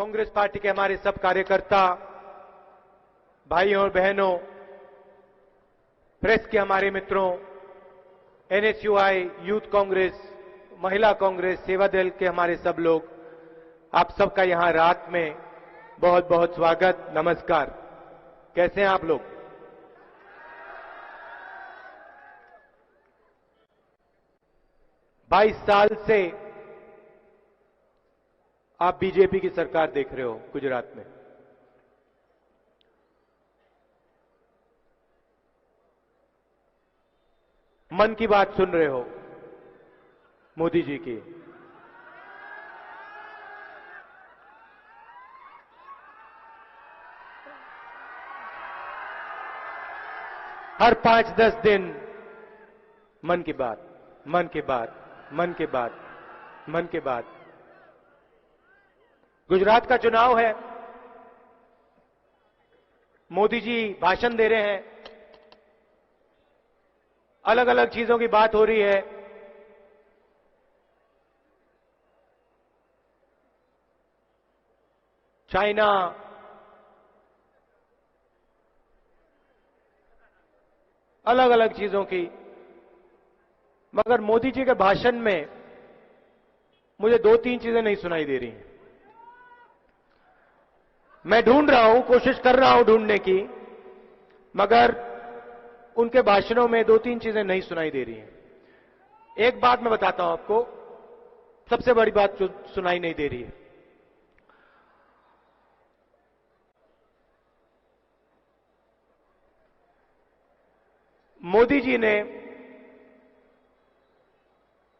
Congress party के हमारे सब कार्यकर्ता, भाइयों और बहनों, प्रेस के हमारे मित्रों, एनएसयूआई, यूथ कांग्रेस, महिला कांग्रेस, सेवा दल के हमारे सब लोग, आप सबका यहां रात में बहुत बहुत स्वागत, नमस्कार। कैसे हैं आप लोग? बाईस साल से आप बीजेपी की सरकार देख रहे हो गुजरात में। मन की बात सुन रहे हो मोदी जी की। हर 5-10 दिन मन की बात, मन की बात, मन की बात, मन की बात। गुजरात का चुनाव है, मोदी जी भाषण दे रहे हैं, अलग अलग चीजों की बात हो रही है। चाइना, अलग अलग चीजों की, मगर मोदी जी के भाषण में मुझे 2-3 चीजें नहीं सुनाई दे रही हैं। मैं ढूंढ रहा हूं, कोशिश कर रहा हूं ढूंढने की, मगर उनके भाषणों में 2-3 चीजें नहीं सुनाई दे रही हैं। एक बात मैं बताता हूं आपको, सबसे बड़ी बात जो सुनाई नहीं दे रही है। मोदी जी ने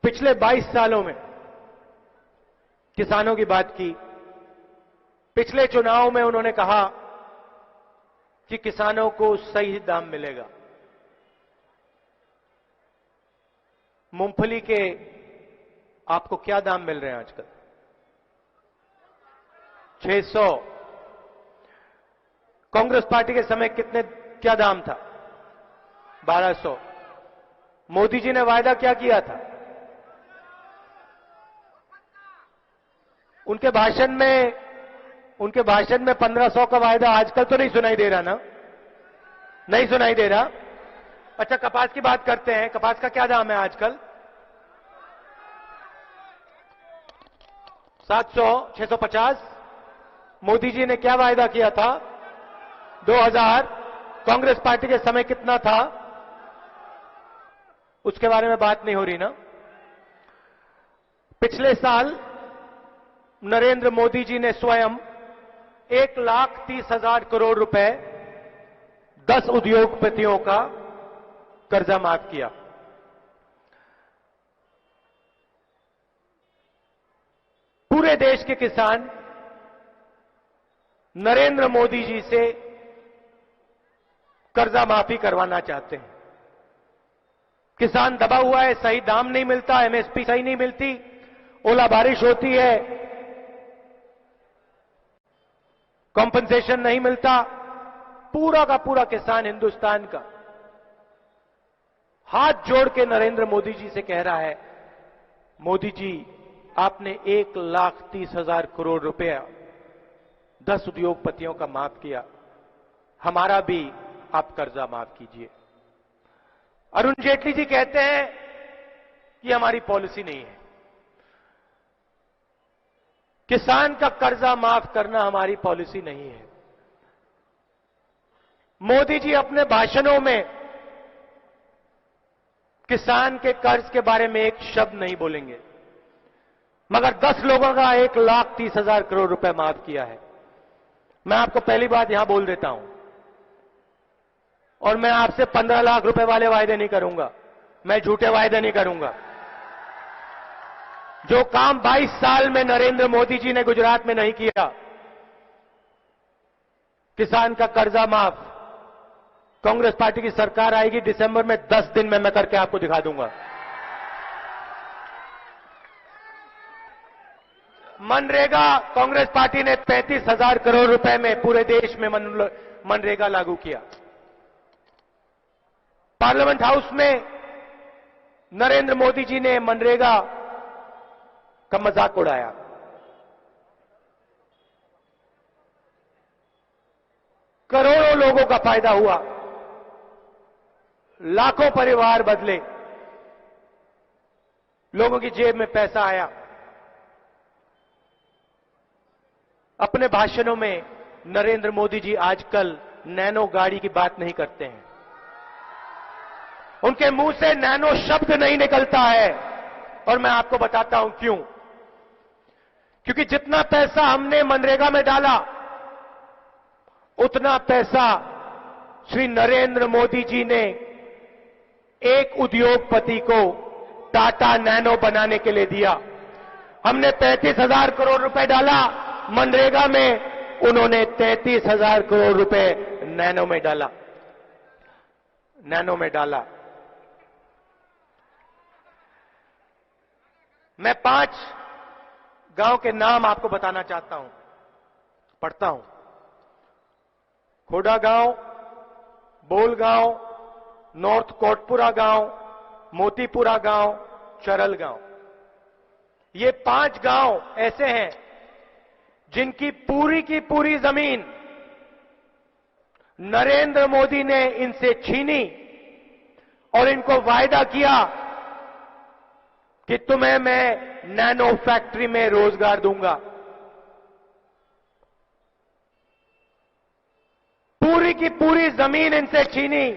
पिछले 22 सालों में किसानों की बात की। पिछले चुनाव में उन्होंने कहा कि किसानों को सही दाम मिलेगा। मूंगफली के आपको क्या दाम मिल रहे हैं आजकल? 600। कांग्रेस पार्टी के समय क्या दाम था? 1200। मोदी जी ने वायदा क्या किया था? उनके भाषण में 1500 का वायदा आजकल तो नहीं सुनाई दे रहा ना? नहीं सुनाई दे रहा। अच्छा, कपास की बात करते हैं। कपास का क्या दाम है आजकल? 700, 650। मोदी जी ने क्या वायदा किया था? 2000। कांग्रेस पार्टी के समय कितना था? उसके बारे में बात नहीं हो रही ना। पिछले साल नरेंद्र मोदी जी ने स्वयं 1,30,000 करोड़ रुपए 10 उद्योगपतियों का कर्जा माफ किया। पूरे देश के किसान नरेंद्र मोदी जी से कर्जा माफी करवाना चाहते हैं। किसान दबा हुआ है, सही दाम नहीं मिलता, एमएसपी सही नहीं मिलती, ओला बारिश होती है, कॉम्पनसेशन नहीं मिलता। पूरा का पूरा किसान हिंदुस्तान का हाथ जोड़ के नरेंद्र मोदी जी से कह रहा है, मोदी जी आपने 1,30,000 करोड़ रुपया 10 उद्योगपतियों का माफ किया, हमारा भी आप कर्जा माफ कीजिए। अरुण जेटली जी कहते हैं कि हमारी पॉलिसी नहीं है। किसान का कर्जा माफ करना हमारी पॉलिसी नहीं है। मोदी जी अपने भाषणों में किसान के कर्ज के बारे में एक शब्द नहीं बोलेंगे, मगर 10 लोगों का 1,30,000 करोड़ रुपए माफ किया है। मैं आपको पहली बात यहां बोल देता हूं, और मैं आपसे 15 लाख रुपए वाले वायदे नहीं करूंगा, मैं झूठे वायदे नहीं करूंगा। जो काम 22 साल में नरेंद्र मोदी जी ने गुजरात में नहीं किया, किसान का कर्जा माफ, कांग्रेस पार्टी की सरकार आएगी दिसंबर में, 10 दिन में मैं करके आपको दिखा दूंगा। मनरेगा, कांग्रेस पार्टी ने 35,000 करोड़ रुपए में पूरे देश में मनरेगा लागू किया। पार्लियामेंट हाउस में नरेंद्र मोदी जी ने मनरेगा का मजाक उड़ाया। करोड़ों लोगों का फायदा हुआ, लाखों परिवार बदले, लोगों की जेब में पैसा आया। अपने भाषणों में नरेंद्र मोदी जी आजकल नैनो गाड़ी की बात नहीं करते हैं, उनके मुंह से नैनो शब्द नहीं निकलता है। और मैं आपको बताता हूं क्यों। क्योंकि जितना पैसा हमने मनरेगा में डाला, उतना पैसा श्री नरेंद्र मोदी जी ने एक उद्योगपति को टाटा नैनो बनाने के लिए दिया। हमने 35,000 करोड़ रुपए डाला मनरेगा में, उन्होंने 33,000 करोड़ रुपए नैनो में डाला। मैं 5 गांव के नाम आपको बताना चाहता हूं, पढ़ता हूं। खोड़ा गांव, बोल गांव, नॉर्थ कोटपुरा गांव, मोतीपुरा गांव, चरल गांव। ये 5 गांव ऐसे हैं जिनकी पूरी की पूरी जमीन नरेंद्र मोदी ने इनसे छीनी और इनको वायदा किया कि तुम्हें मैं नैनो फैक्ट्री में रोजगार दूंगा। पूरी की पूरी जमीन इनसे छीनी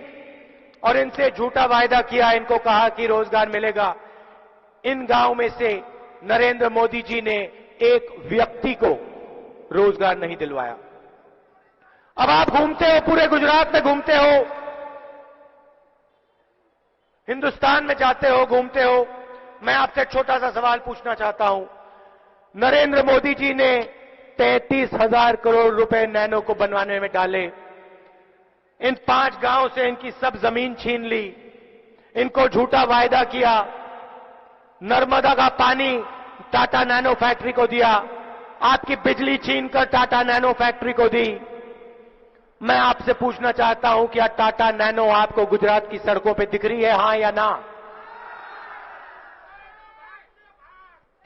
और इनसे झूठा वायदा किया, इनको कहा कि रोजगार मिलेगा। इन गांव में से नरेंद्र मोदी जी ने एक व्यक्ति को रोजगार नहीं दिलवाया। अब आप घूमते हो, पूरे गुजरात में घूमते हो, हिंदुस्तान में जाते हो, घूमते हो। मैं आपसे एक छोटा सा सवाल पूछना चाहता हूं। नरेंद्र मोदी जी ने 33,000 करोड़ रुपए नैनो को बनवाने में डाले। इन 5 गांव से इनकी सब जमीन छीन ली, इनको झूठा वायदा किया, नर्मदा का पानी टाटा नैनो फैक्ट्री को दिया, आपकी बिजली छीनकर टाटा नैनो फैक्ट्री को दी। मैं आपसे पूछना चाहता हूं, क्या टाटा नैनो आपको गुजरात की सड़कों पे दिख रही है, हां या ना?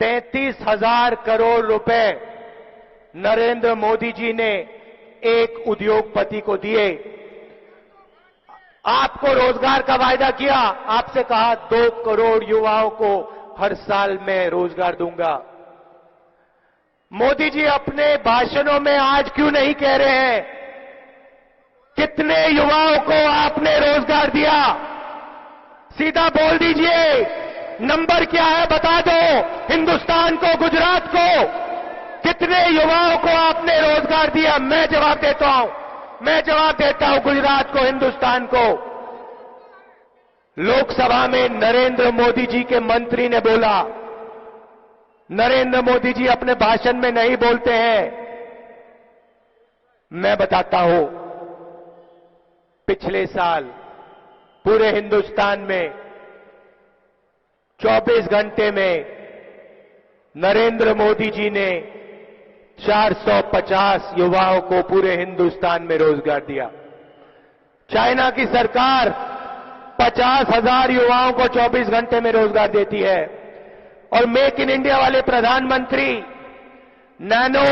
33,000 करोड़ रुपए नरेंद्र मोदी जी ने एक उद्योगपति को दिए। आपको रोजगार का वायदा किया, आपसे कहा 2 करोड़ युवाओं को हर साल मैं रोजगार दूंगा। मोदी जी अपने भाषणों में आज क्यों नहीं कह रहे हैं कितने युवाओं को आपने रोजगार दिया? सीधा बोल दीजिए, नंबर क्या है बता दो हिंदुस्तान को, गुजरात को, कितने युवाओं को आपने रोजगार दिया? मैं जवाब देता हूं गुजरात को, हिंदुस्तान को। लोकसभा में नरेंद्र मोदी जी के मंत्री ने बोला, नरेंद्र मोदी जी अपने भाषण में नहीं बोलते हैं, मैं बताता हूं। पिछले साल पूरे हिंदुस्तान में 24 घंटे में नरेंद्र मोदी जी ने 450 युवाओं को पूरे हिंदुस्तान में रोजगार दिया। चाइना की सरकार 50,000 युवाओं को 24 घंटे में रोजगार देती है। और मेक इन इंडिया वाले प्रधानमंत्री, नैनो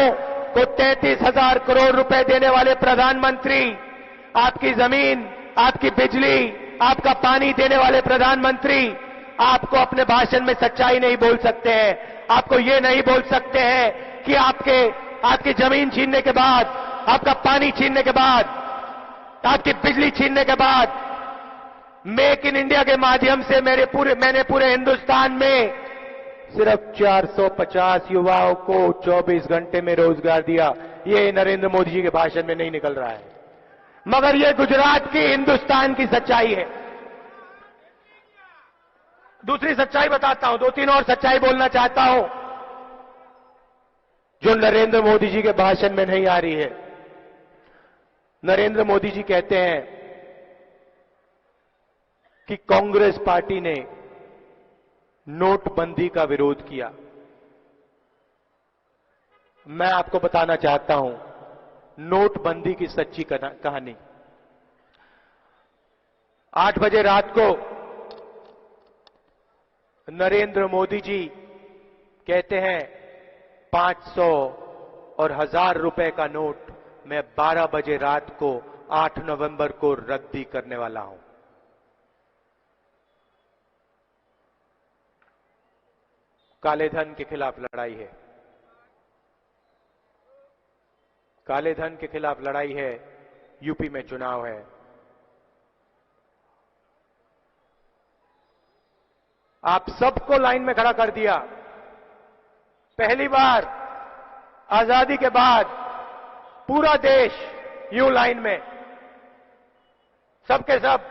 को 33,000 करोड़ रुपए देने वाले प्रधानमंत्री, आपकी जमीन, आपकी बिजली, आपका पानी देने वाले प्रधानमंत्री, आपको अपने भाषण में सच्चाई नहीं बोल सकते हैं। आपको ये नहीं बोल सकते हैं कि आपकी जमीन छीनने के बाद, आपका पानी छीनने के बाद, आपकी बिजली छीनने के बाद, मेक इन इंडिया के माध्यम से मैंने पूरे हिंदुस्तान में सिर्फ 450 युवाओं को 24 घंटे में रोजगार दिया। ये नरेंद्र मोदी जी के भाषण में नहीं निकल रहा है, मगर ये गुजरात की, हिंदुस्तान की सच्चाई है। दूसरी सच्चाई बताता हूं, 2-3 और सच्चाई बोलना चाहता हूं जो नरेंद्र मोदी जी के भाषण में नहीं आ रही है। नरेंद्र मोदी जी कहते हैं कि कांग्रेस पार्टी ने नोटबंदी का विरोध किया। मैं आपको बताना चाहता हूं नोटबंदी की सच्ची कहानी। 8 बजे रात को नरेंद्र मोदी जी कहते हैं 500 और 1000 रुपए का नोट मैं 12 बजे रात को 8 नवंबर को रद्दी करने वाला हूं। काले धन के खिलाफ लड़ाई है, काले धन के खिलाफ लड़ाई है। यूपी में चुनाव है। आप सबको लाइन में खड़ा कर दिया। पहली बार आजादी के बाद पूरा देश यूं लाइन में, सबके सब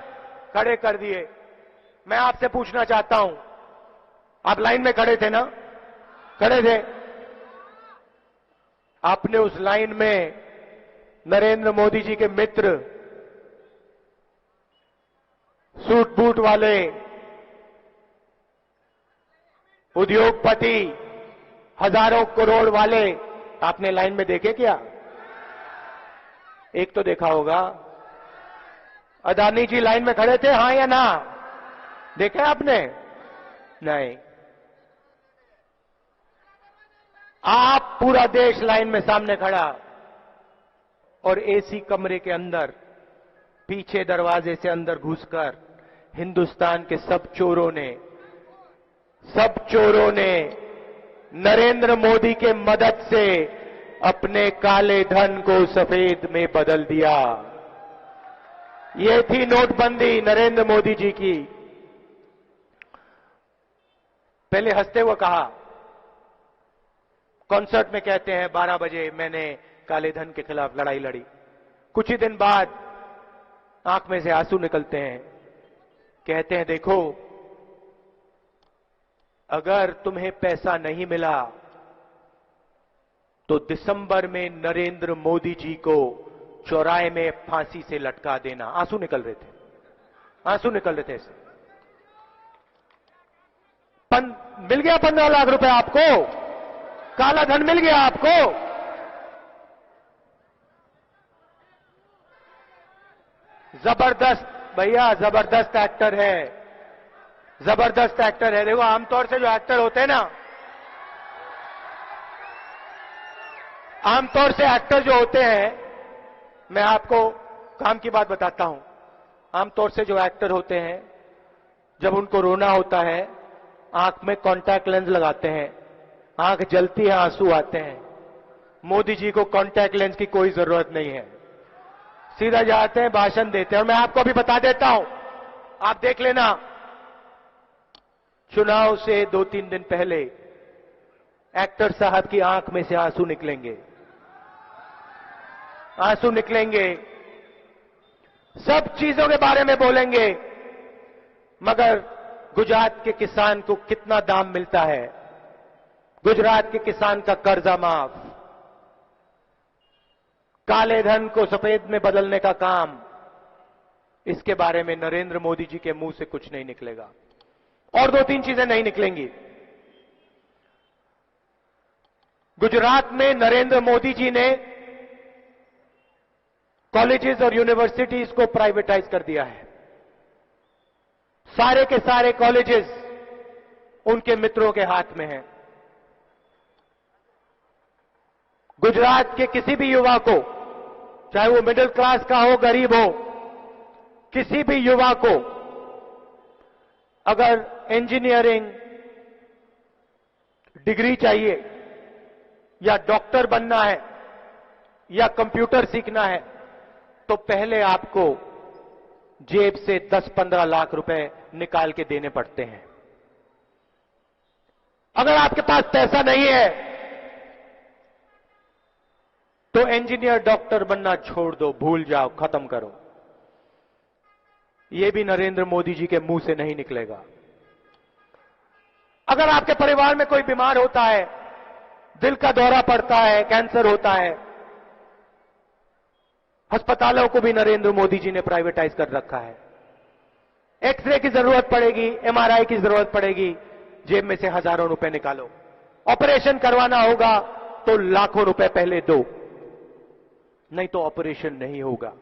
खड़े कर दिए। मैं आपसे पूछना चाहता हूं, आप लाइन में खड़े थे ना? खड़े थे। आपने उस लाइन में नरेंद्र मोदी जी के मित्र, सूट बूट वाले, उद्योगपति, हजारों करोड़ वाले आपने लाइन में देखे क्या? एक तो देखा होगा। अदानी जी लाइन में खड़े थे, हां या ना? देखा आपने? नहीं। आप पूरा देश लाइन में सामने खड़ा और एसी कमरे के अंदर पीछे दरवाजे से अंदर घुसकर हिंदुस्तान के सब चोरों ने नरेंद्र मोदी के मदद से अपने काले धन को सफेद में बदल दिया। ये थी नोटबंदी नरेंद्र मोदी जी की। पहले हंसते हुए कहा, कॉन्सर्ट में कहते हैं 12 बजे मैंने काले धन के खिलाफ लड़ाई लड़ी। कुछ ही दिन बाद आंख में से आंसू निकलते हैं। कहते हैं देखो, अगर तुम्हें पैसा नहीं मिला तो दिसंबर में नरेंद्र मोदी जी को चौराहे में फांसी से लटका देना। आंसू निकल रहे थे, आंसू निकल रहे थे ऐसे। मिल गया 15 लाख रुपए आपको, काला धन मिल गया आपको। जबरदस्त भैया, जबरदस्त एक्टर है, जबरदस्त एक्टर है। देखो, आमतौर से जो एक्टर होते हैं ना, आमतौर से एक्टर जो होते हैं, मैं आपको काम की बात बताता हूं। आमतौर से जो एक्टर होते हैं, जब उनको रोना होता है, आंख में कॉन्टैक्ट लेंस लगाते हैं, आंख जलती है, आंसू आते हैं। मोदी जी को कॉन्टैक्ट लेंस की कोई जरूरत नहीं है, सीधा जाते हैं, भाषण देते हैं। और मैं आपको अभी बता देता हूं, आप देख लेना, चुनाव से 2-3 दिन पहले एक्टर साहब की आंख में से आंसू निकलेंगे, आंसू निकलेंगे। सब चीजों के बारे में बोलेंगे, मगर गुजरात के किसान को कितना दाम मिलता है, गुजरात के किसान का कर्जा माफ, काले धन को सफेद में बदलने का काम, इसके बारे में नरेंद्र मोदी जी के मुंह से कुछ नहीं निकलेगा। और 2-3 चीजें नहीं निकलेंगी। गुजरात में नरेंद्र मोदी जी ने कॉलेजेस और यूनिवर्सिटीज को प्राइवेटाइज कर दिया है। सारे के सारे कॉलेजेस उनके मित्रों के हाथ में हैं। गुजरात के किसी भी युवा को, चाहे वो मिडिल क्लास का हो, गरीब हो, किसी भी युवा को अगर इंजीनियरिंग डिग्री चाहिए, या डॉक्टर बनना है, या कंप्यूटर सीखना है, तो पहले आपको जेब से 10-15 लाख रुपए निकाल के देने पड़ते हैं। अगर आपके पास पैसा नहीं है तो इंजीनियर डॉक्टर बनना छोड़ दो, भूल जाओ, खत्म करो। यह भी नरेंद्र मोदी जी के मुंह से नहीं निकलेगा। अगर आपके परिवार में कोई बीमार होता है, दिल का दौरा पड़ता है, कैंसर होता है, अस्पतालों को भी नरेंद्र मोदी जी ने प्राइवेटाइज कर रखा है। एक्सरे की जरूरत पड़ेगी, एमआरआई की जरूरत पड़ेगी, जेब में से हजारों रुपए निकालो। ऑपरेशन करवाना होगा तो लाखों रुपए पहले दो, नहीं तो ऑपरेशन नहीं होगा।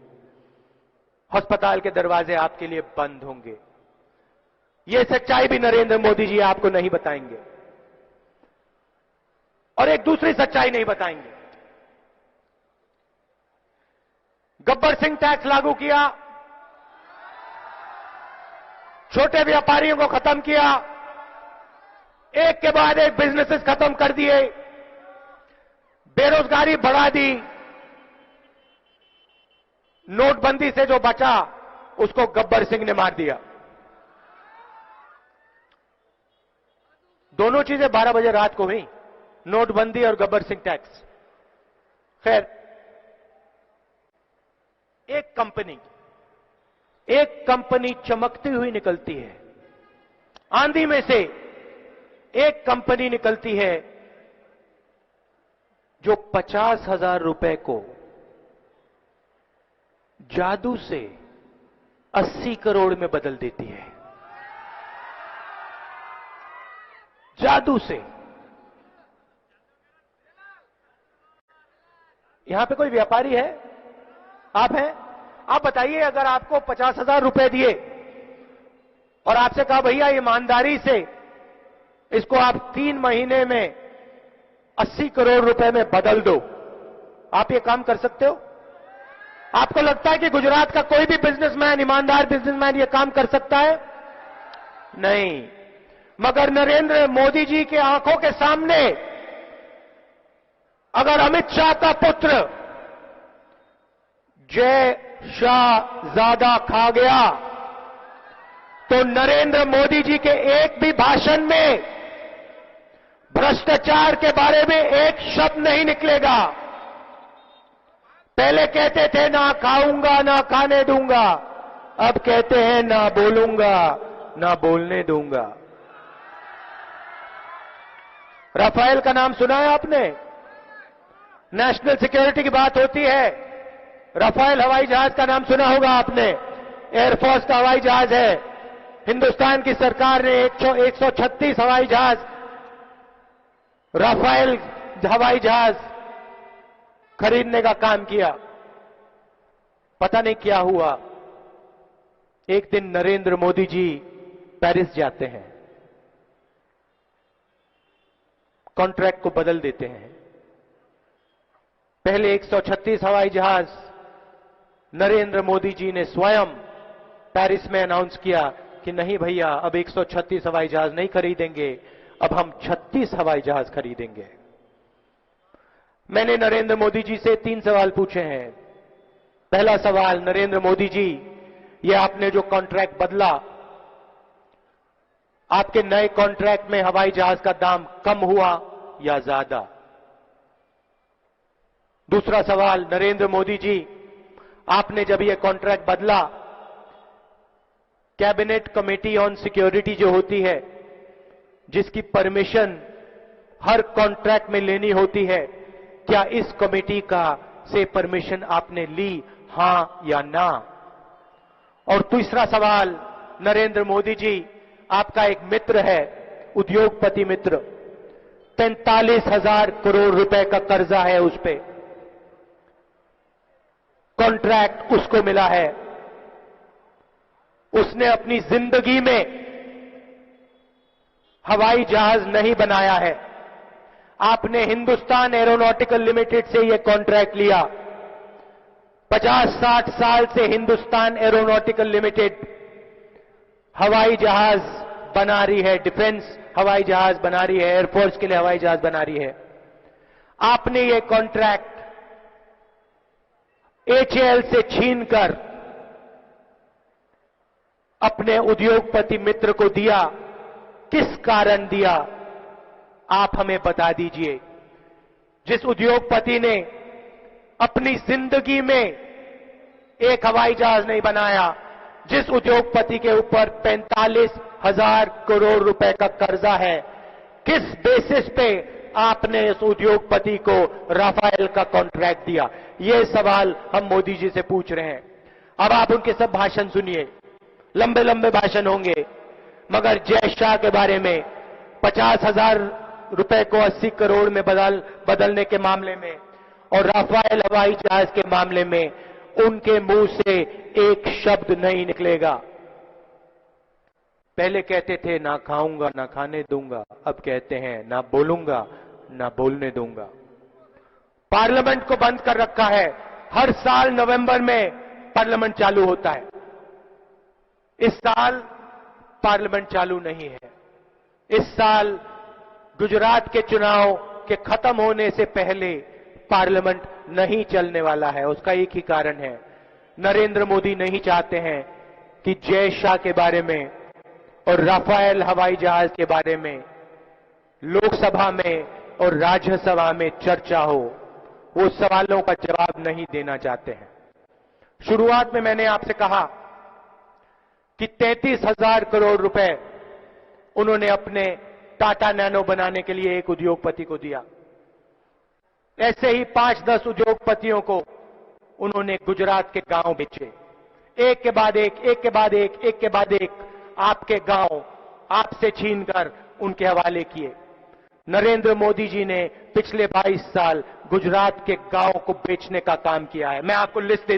अस्पताल के दरवाजे आपके लिए बंद होंगे। यह सच्चाई भी नरेंद्र मोदी जी आपको नहीं बताएंगे, और एक दूसरी सच्चाई नहीं बताएंगे। गब्बर सिंह टैक्स लागू किया, छोटे व्यापारियों को खत्म किया, एक के बाद एक बिजनेसेस खत्म कर दिए, बेरोजगारी बढ़ा दी, नोटबंदी से जो बचा उसको गब्बर सिंह ने मार दिया। दोनों चीजें 12 बजे रात को हुई, नोटबंदी और गब्बर सिंह टैक्स। खैर, एक कंपनी चमकती हुई निकलती है, आंधी में से एक कंपनी निकलती है जो 50,000 रुपए को जादू से 80 करोड़ में बदल देती है। जादू से। यहां पे कोई व्यापारी है? आप हैं? आप बताइए, अगर आपको 50,000 रुपए दिए और आपसे कहा भैया ईमानदारी से इसको आप 3 महीने में 80 करोड़ रुपए में बदल दो, आप ये काम कर सकते हो? आपको लगता है कि गुजरात का कोई भी बिजनेसमैन, ईमानदार बिजनेसमैन ये काम कर सकता है? नहीं। मगर नरेंद्र मोदी जी के आंखों के सामने अगर अमित शाह का पुत्र जय शाह ज्यादा खा गया तो नरेंद्र मोदी जी के एक भी भाषण में भ्रष्टाचार के बारे में एक शब्द नहीं निकलेगा। पहले कहते थे ना खाऊंगा ना खाने दूंगा, अब कहते हैं ना बोलूंगा ना बोलने दूंगा। राफेल का नाम सुना है आपने? नेशनल सिक्योरिटी की बात होती है, राफेल हवाई जहाज का नाम सुना होगा आपने। एयरफोर्स का हवाई जहाज है। हिंदुस्तान की सरकार ने 136 हवाई जहाज, राफेल हवाई जहाज खरीदने का काम किया। पता नहीं क्या हुआ, एक दिन नरेंद्र मोदी जी पेरिस जाते हैं, कॉन्ट्रैक्ट को बदल देते हैं। पहले 136 हवाई जहाज नरेंद्र मोदी जी ने स्वयं पेरिस में अनाउंस किया कि नहीं भैया, अब 136 हवाई जहाज नहीं खरीदेंगे, अब हम 36 हवाई जहाज खरीदेंगे। मैंने नरेंद्र मोदी जी से 3 सवाल पूछे हैं। पहला सवाल, नरेंद्र मोदी जी, ये आपने जो कॉन्ट्रैक्ट बदला, आपके नए कॉन्ट्रैक्ट में हवाई जहाज का दाम कम हुआ या ज्यादा? दूसरा सवाल, नरेंद्र मोदी जी, आपने जब यह कॉन्ट्रैक्ट बदला, कैबिनेट कमेटी ऑन सिक्योरिटी जो होती है, जिसकी परमिशन हर कॉन्ट्रैक्ट में लेनी होती है, क्या इस कमेटी का से परमिशन आपने ली, हां या ना? और तीसरा सवाल, नरेंद्र मोदी जी, आपका एक मित्र है, उद्योगपति मित्र, 45,000 करोड़ रुपए का कर्जा है उस पे, कॉन्ट्रैक्ट उसको मिला है, उसने अपनी जिंदगी में हवाई जहाज नहीं बनाया है। आपने हिंदुस्तान एरोनॉटिकल लिमिटेड से यह कॉन्ट्रैक्ट लिया। 50-60 साल से हिंदुस्तान एरोनॉटिकल लिमिटेड हवाई जहाज बना रही है, डिफेंस हवाई जहाज बना रही है, एयरफोर्स के लिए हवाई जहाज बना रही है। आपने ये कॉन्ट्रैक्ट एचएएल से छीनकर अपने उद्योगपति मित्र को दिया। किस कारण दिया, आप हमें बता दीजिए। जिस उद्योगपति ने अपनी जिंदगी में एक हवाई जहाज नहीं बनाया, जिस उद्योगपति के ऊपर 45,000 करोड़ रुपए का कर्जा है, किस बेसिस पे आपने इस उद्योगपति को राफेल का कॉन्ट्रैक्ट दिया? ये सवाल हम मोदी जी से पूछ रहे हैं। अब आप उनके सब भाषण सुनिए, लंबे लंबे भाषण होंगे, मगर जय शाह के बारे में 50,000 रुपए को 80 करोड़ में बदलने के मामले में और राफेल हवाई जहाज के मामले में उनके मुंह से एक शब्द नहीं निकलेगा। पहले कहते थे ना खाऊंगा ना खाने दूंगा, अब कहते हैं ना बोलूंगा ना बोलने दूंगा। पार्लियामेंट को बंद कर रखा है, हर साल नवंबर में पार्लियामेंट चालू होता है। इस साल पार्लियामेंट चालू नहीं है। इस साल गुजरात के चुनाव के खत्म होने से पहले पार्लियामेंट नहीं चलने वाला है। उसका एक ही कारण है, नरेंद्र मोदी नहीं चाहते हैं कि जय शाह के बारे में और राफेल हवाई जहाज के बारे में लोकसभा में और राज्यसभा में चर्चा हो। वो सवालों का जवाब नहीं देना चाहते हैं। शुरुआत में मैंने आपसे कहा कि 33,000 करोड़ रुपए उन्होंने अपने टाटा नैनो बनाने के लिए एक उद्योगपति को दिया। ऐसे ही 5-10 उद्योगपतियों को उन्होंने गुजरात के गांव बेचे। एक के बाद एक, एक के बाद एक, एक के बाद एक आपके गांव आपसे छीनकर उनके हवाले किए। नरेंद्र मोदी जी ने पिछले 22 साल गुजरात के गांव को बेचने का काम किया है। मैं आपको लिस्ट दे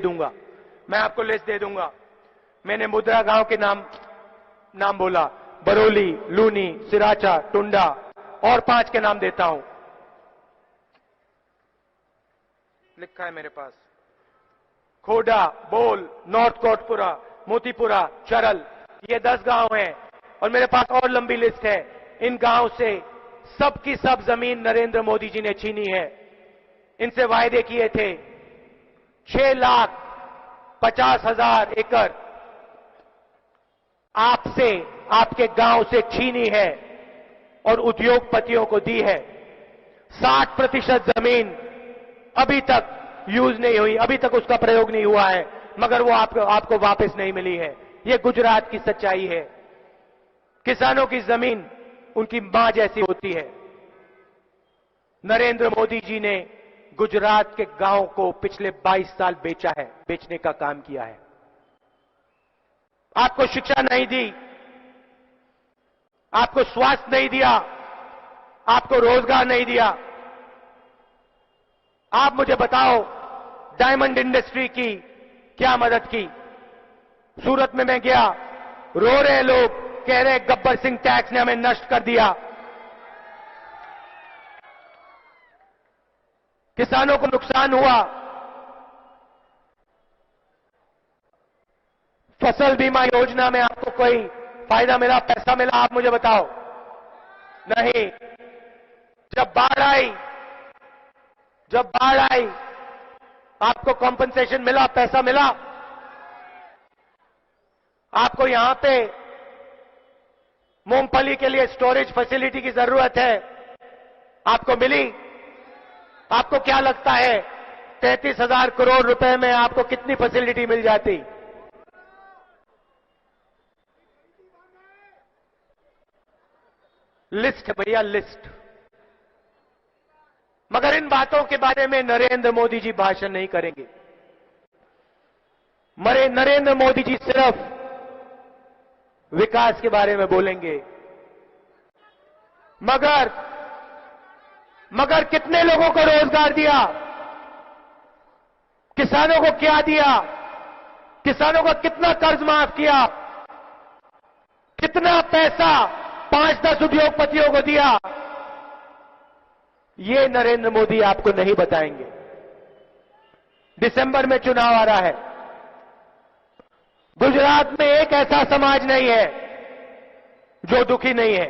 दूंगा। मैंने मुद्रा गांव के नाम बोला, बरौली, लूनी, सिराचा, टुंडा, और 5 के नाम देता हूं, लिखा है मेरे पास। खोडा, बोल, नॉर्थ कोटपुरा, मोतीपुरा, चरल, ये 10 गांव हैं और मेरे पास और लंबी लिस्ट है। इन गांव से सबकी सब जमीन नरेंद्र मोदी जी ने छीनी है। इनसे वायदे किए थे 6,50,000 एकड़ आपसे, आपके गांव से छीनी है और उद्योगपतियों को दी है। 60% जमीन अभी तक यूज नहीं हुई, अभी तक उसका प्रयोग नहीं हुआ है, मगर वो आपको वापस नहीं मिली है। ये गुजरात की सच्चाई है। किसानों की जमीन उनकी मां जैसी होती है। नरेंद्र मोदी जी ने गुजरात के गांव को पिछले 22 साल बेचा है, बेचने का काम किया है। आपको शिक्षा नहीं दी, आपको स्वास्थ्य नहीं दिया, आपको रोजगार नहीं दिया। आप मुझे बताओ, डायमंड इंडस्ट्री की क्या मदद की? सूरत में मैं गया, रो रहे लोग, कह रहे गब्बर सिंह टैक्स ने हमें नष्ट कर दिया। किसानों को नुकसान हुआ। फसल बीमा योजना में आपको कोई फायदा मिला, पैसा मिला? आप मुझे बताओ। नहीं। जब बाढ़ आई आपको कॉम्पनसेशन मिला, पैसा मिला? आपको यहां पे मूंगफली के लिए स्टोरेज फैसिलिटी की जरूरत है, आपको मिली? आपको क्या लगता है 33,000 करोड़ रुपए में आपको कितनी फैसिलिटी मिल जाती? लिस्ट है भैया, लिस्ट। मगर इन बातों के बारे में नरेंद्र मोदी जी भाषण नहीं करेंगे। नरेंद्र मोदी जी सिर्फ विकास के बारे में बोलेंगे। मगर कितने लोगों को रोजगार दिया? किसानों को क्या दिया? किसानों का कितना कर्ज माफ किया? कितना पैसा 5-10 उद्योगपतियों को दिया? ये नरेंद्र मोदी आपको नहीं बताएंगे। दिसंबर में चुनाव आ रहा है। गुजरात में एक ऐसा समाज नहीं है जो दुखी नहीं है,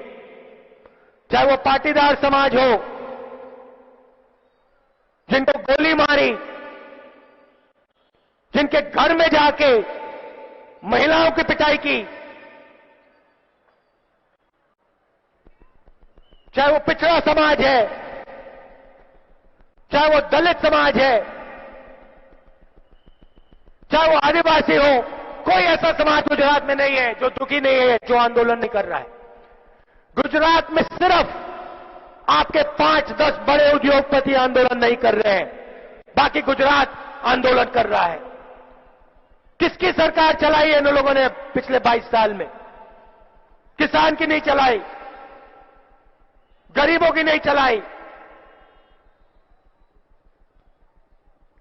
चाहे वो पाटीदार समाज हो, जिनको गोली मारी, जिनके घर में जाके महिलाओं की पिटाई की, चाहे वो पिछड़ा समाज है, चाहे वो दलित समाज है, चाहे वो आदिवासी हो, कोई ऐसा समाज गुजरात में नहीं है जो दुखी नहीं है, जो आंदोलन नहीं कर रहा है। गुजरात में सिर्फ आपके 5-10 बड़े उद्योगपति आंदोलन नहीं कर रहे हैं, बाकी गुजरात आंदोलन कर रहा है। किसकी सरकार चलाई है इन लोगों ने पिछले 22 साल में? किसान की नहीं चलाई, गरीबों की नहीं चलाई,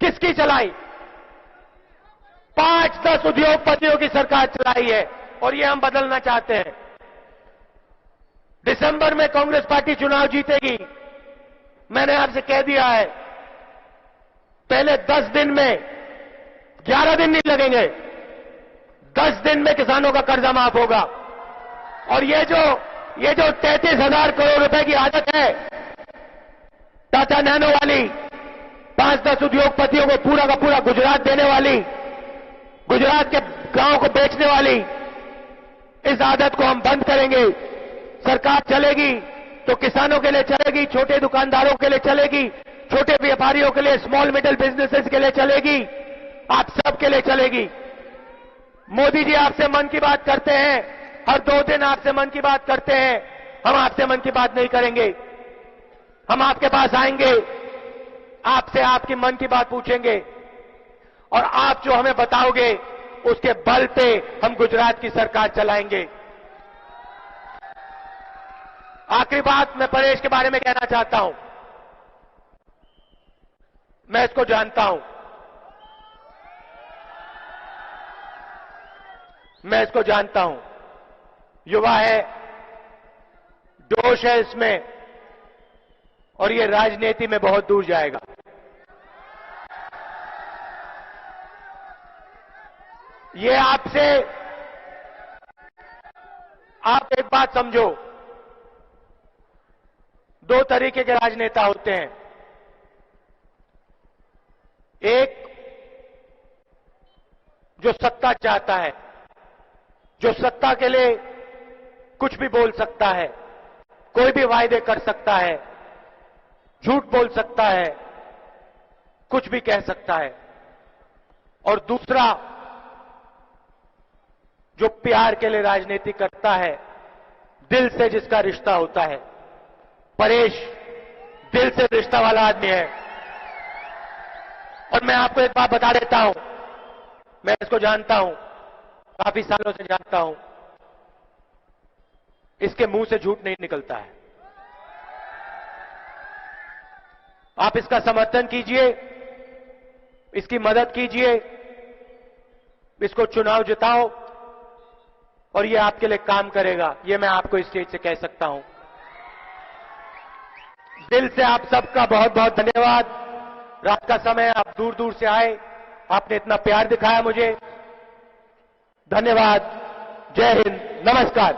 किसकी चलाई? 5-10 उद्योगपतियों की सरकार चलाई है और ये हम बदलना चाहते हैं। दिसंबर में कांग्रेस पार्टी चुनाव जीतेगी। मैंने आपसे कह दिया है, पहले 10 दिन में, 11 दिन नहीं लगेंगे, 10 दिन में किसानों का कर्जा माफ होगा। और ये जो 33,000 करोड़ रुपए की आदत है टाटा नैनो वाली, 5-10 उद्योगपतियों को पूरा का पूरा गुजरात देने वाली, गुजरात के गांव को बेचने वाली, इस आदत को हम बंद करेंगे। सरकार चलेगी तो किसानों के लिए चलेगी, छोटे दुकानदारों के लिए चलेगी, छोटे व्यापारियों के लिए, स्मॉल मिडिल बिजनेसेस के लिए चलेगी, आप सबके लिए चलेगी। मोदी जी आपसे मन की बात करते हैं, हर 2 दिन आपसे मन की बात करते हैं। हम आपसे मन की बात नहीं करेंगे। हम आपके पास आएंगे, आपसे आपकी मन की बात पूछेंगे और आप जो हमें बताओगे उसके बल पे हम गुजरात की सरकार चलाएंगे। आखिरी बात मैं परेश के बारे में कहना चाहता हूं। मैं इसको जानता हूं, मैं इसको जानता हूं। युवा है, जोश है इसमें, और ये राजनीति में बहुत दूर जाएगा। ये आपसे, आप एक बात समझो, 2 तरीके के राजनेता होते हैं। एक जो सत्ता चाहता है, जो सत्ता के लिए कुछ भी बोल सकता है, कोई भी वायदे कर सकता है, झूठ बोल सकता है, कुछ भी कह सकता है। और दूसरा जो प्यार के लिए राजनीति करता है, दिल से जिसका रिश्ता होता है। परेश दिल से रिश्ता वाला आदमी है। और मैं आपको एक बात बता देता हूं, मैं इसको जानता हूं, काफी सालों से जानता हूं, इसके मुंह से झूठ नहीं निकलता है। आप इसका समर्थन कीजिए, इसकी मदद कीजिए, इसको चुनाव जिताओ और ये आपके लिए काम करेगा, ये मैं आपको इस स्टेज से कह सकता हूं। दिल से आप सबका बहुत बहुत धन्यवाद। रात का समय, आप दूर दूर से आए, आपने इतना प्यार दिखाया मुझे। धन्यवाद। जय हिंद, नमस्कार।